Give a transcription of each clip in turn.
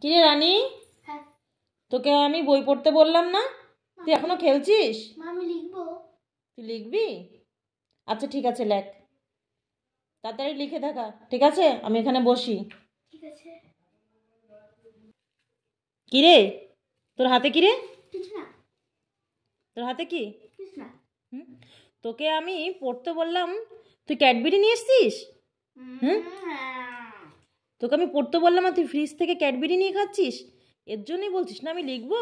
কিরে রানী, হ্যাঁ তোকে আমি বই পড়তে বললাম না? তুই এখনো খেলছিস? আমি লিখবো। তুই লিখবি? আচ্ছা ঠিক আছে, লেখ, তাড়াতাড়ি লিখে থাকা। ঠিক আছে, আমি এখানে বসি। ঠিক আছে। কিরে, তোর হাতে কিরে? কিছু না, তোর হাতে কি? কিছু না। হুম, তোকে আমি পড়তে বললাম, তুই ক্যাডবেরি নিয়ে এসছিস? হুম, তোকে আমি পড়তে বললাম আর তুই ফ্রিজ থেকে ক্যাডবেরি নিয়ে খাচ্ছিস? এর জন্যই বলছিস না আমি লিখবো?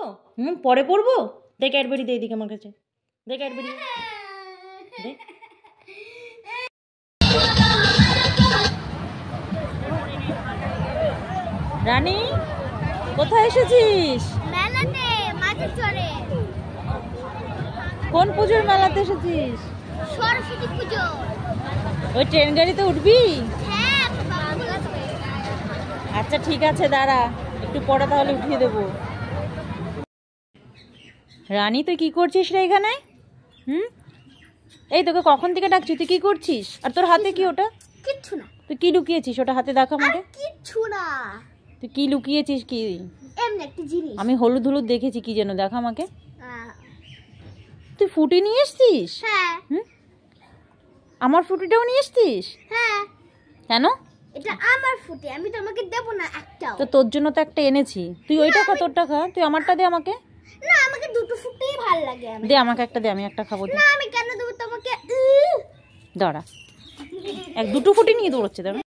পরে পড়বো। দে ক্যাডবেরি, দে এদিকে আমার কাছে, দে ক্যাডবেরি দে। রানী, কোথায় এসেছিস? মেলাতে মাঝে চড়ে। কোন পুজোর মেলাতে এসেছিস? সরস্বতী পুজো। ওই ট্রেন গাড়িতে উঠবি? হ্যাঁ আচ্ছা ঠিক আছে, দাঁড়া, একটু পরে তাহলে উঠিয়ে দেবো। রানী, তুই কি করছিস রে এখানে? এই তোকে কখন থেকে ডাকছি, তুই কি করছিস? আর তোর হাতে কি ওটা? কিচ্ছু না। তুই কি লুকিয়েছিস ওটা হাতে, দেখা আমাকে। কিচ্ছু না, তুই কি লুকিয়েছিস? কি? এমনি একটা জিনিস। আমি হলুদ হলুদ দেখেছি, কি যেন, দেখা আমাকে। তুই ফুটি নিয়ে এসছিস? হ্যাঁ। আমার ফুটিটাও নিয়ে এসছিস? হ্যাঁ। কেন? এটা আমার ফুটে, আমি তোমাকে দেব না একটাও। তো তোর জন্য তো একটা এনেছি, তুই ওইটা খা, তোরটা খা, তুই আমারটা দে আমাকে। না, আমাকে দুটো ফুটেই ভালো লাগে। দে আমাকে একটা, দে, আমি একটা খাবো। না, আমি কেন দেবো তোমাকে? দাঁড়া, দুটো ফুটি নিয়ে দৌড়চ্ছে, দাঁড়া।